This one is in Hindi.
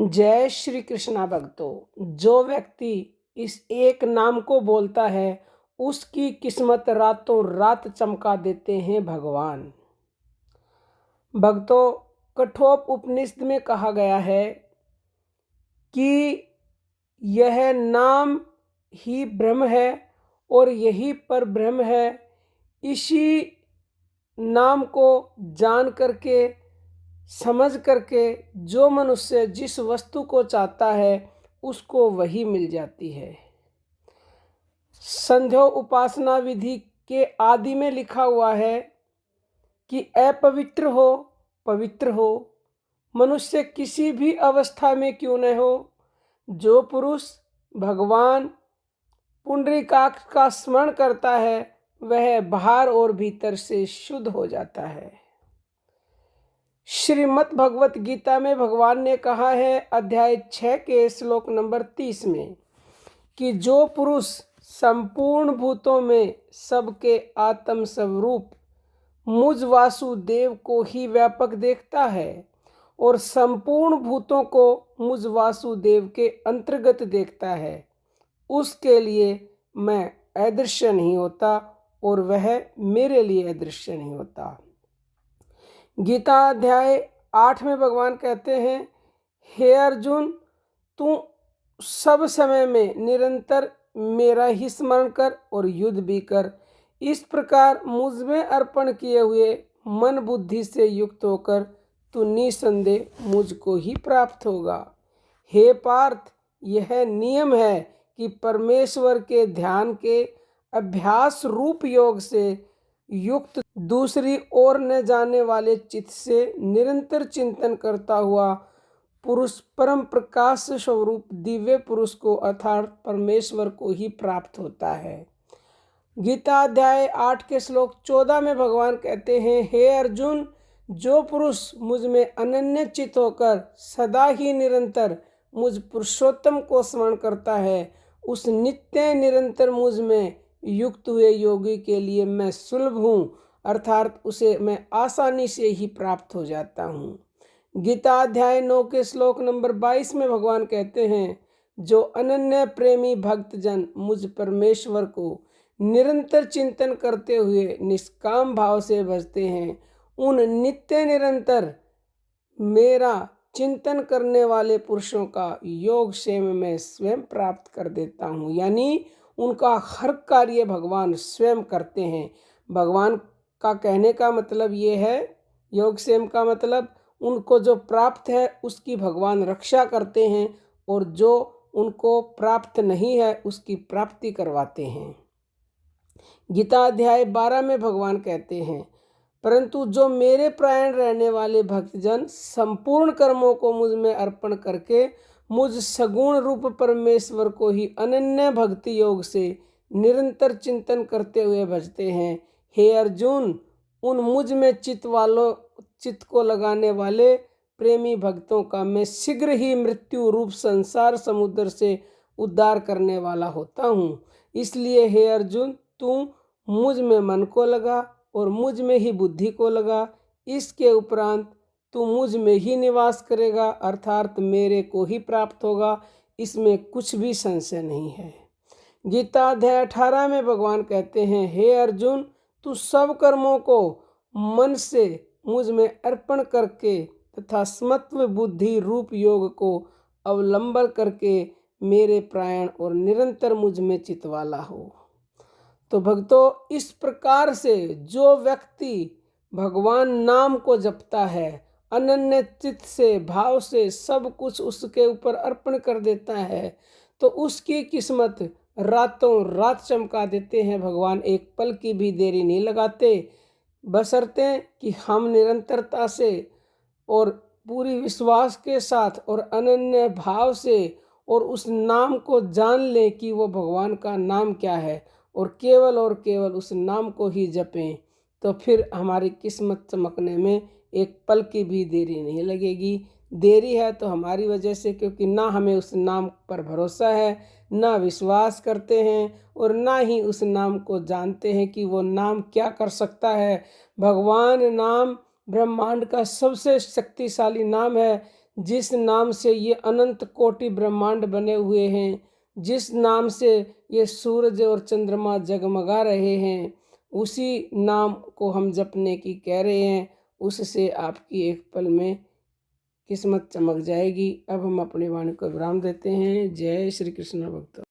जय श्री कृष्णा भक्तों। जो व्यक्ति इस एक नाम को बोलता है उसकी किस्मत रातों रात चमका देते हैं भगवान। भक्तों, कठोप उपनिषद में कहा गया है कि यह नाम ही ब्रह्म है और यही पर ब्रह्म है। इसी नाम को जान करके समझ करके जो मनुष्य जिस वस्तु को चाहता है उसको वही मिल जाती है। संध्या उपासना विधि के आदि में लिखा हुआ है कि अपवित्र हो पवित्र हो, मनुष्य किसी भी अवस्था में क्यों न हो, जो पुरुष भगवान पुंडरीकाक्ष का स्मरण करता है वह बाहर और भीतर से शुद्ध हो जाता है। श्रीमद् भगवत गीता में भगवान ने कहा है अध्याय 6 के श्लोक नंबर 30 में कि जो पुरुष संपूर्ण भूतों में सबके आत्म स्वरूप मुझ वासुदेव को ही व्यापक देखता है और संपूर्ण भूतों को मुझ वासुदेव के अंतर्गत देखता है, उसके लिए मैं अदृश्य नहीं होता और वह मेरे लिए अदृश्य नहीं होता। गीता अध्याय 8 में भगवान कहते हैं, हे अर्जुन, तू सब समय में निरंतर मेरा ही स्मरण कर और युद्ध भी कर। इस प्रकार मुझ में अर्पण किए हुए मन बुद्धि से युक्त होकर तू निसंदेह मुझको ही प्राप्त होगा। हे पार्थ, यह नियम है कि परमेश्वर के ध्यान के अभ्यास रूप योग से युक्त दूसरी ओर न जाने वाले चित्त से निरंतर चिंतन करता हुआ पुरुष परम प्रकाश स्वरूप दिव्य पुरुष को अर्थात परमेश्वर को ही प्राप्त होता है। गीता अध्याय 8 के श्लोक 14 में भगवान कहते हैं, हे अर्जुन, जो पुरुष मुझ में अनन्य चित होकर सदा ही निरंतर मुझ पुरुषोत्तम को स्मरण करता है, उस नित्य निरंतर मुझ में युक्त हुए योगी के लिए मैं सुलभ हूँ, अर्थात उसे मैं आसानी से ही प्राप्त हो जाता हूँ। गीता अध्याय 9 के श्लोक नंबर 22 में भगवान कहते हैं, जो अनन्य प्रेमी भक्तजन मुझ परमेश्वर को निरंतर चिंतन करते हुए निष्काम भाव से भजते हैं, उन नित्य निरंतर मेरा चिंतन करने वाले पुरुषों का योग क्षेम मैं स्वयं प्राप्त कर देता हूँ। यानी उनका हर कार्य भगवान स्वयं करते हैं। भगवान का कहने का मतलब ये है, योग क्षेम का मतलब उनको जो प्राप्त है उसकी भगवान रक्षा करते हैं और जो उनको प्राप्त नहीं है उसकी प्राप्ति करवाते हैं। गीता अध्याय 12 में भगवान कहते हैं, परंतु जो मेरे प्राण रहने वाले भक्तजन संपूर्ण कर्मों को मुझ में अर्पण करके मुझ सगुण रूप परमेश्वर को ही अनन्य भक्ति योग से निरंतर चिंतन करते हुए भजते हैं, हे अर्जुन, उन मुझ में चित्त को लगाने वाले प्रेमी भक्तों का मैं शीघ्र ही मृत्यु रूप संसार समुद्र से उद्धार करने वाला होता हूँ। इसलिए हे अर्जुन, तू मुझ में मन को लगा और मुझ में ही बुद्धि को लगा। इसके उपरांत तू मुझ में ही निवास करेगा, अर्थात मेरे को ही प्राप्त होगा, इसमें कुछ भी संशय नहीं है। गीता अध्याय 18 में भगवान कहते हैं, हे अर्जुन, तू सब कर्मों को मन से मुझ में अर्पण करके तथा स्मत्व बुद्धि रूप योग को अवलंबन करके मेरे प्राण और निरंतर मुझ में चित वाला हो। तो भक्तों, इस प्रकार से जो व्यक्ति भगवान नाम को जपता है, अनन्य चित्त से भाव से सब कुछ उसके ऊपर अर्पण कर देता है, तो उसकी किस्मत रातों रात चमका देते हैं भगवान। एक पल की भी देरी नहीं लगाते, बशर्ते कि हम निरंतरता से और पूरी विश्वास के साथ और अनन्य भाव से और उस नाम को जान लें कि वो भगवान का नाम क्या है और केवल उस नाम को ही जपें, तो फिर हमारी किस्मत चमकने में एक पल की भी देरी नहीं लगेगी। देरी है तो हमारी वजह से, क्योंकि ना हमें उस नाम पर भरोसा है, ना विश्वास करते हैं और ना ही उस नाम को जानते हैं कि वो नाम क्या कर सकता है। भगवान नाम ब्रह्मांड का सबसे शक्तिशाली नाम है। जिस नाम से ये अनंत कोटि ब्रह्मांड बने हुए हैं, जिस नाम से ये सूरज और चंद्रमा जगमगा रहे हैं, उसी नाम को हम जपने की कह रहे हैं। उससे आपकी एक पल में किस्मत चमक जाएगी। अब हम अपनी वाणी को विराम देते हैं। जय श्री कृष्ण भक्त।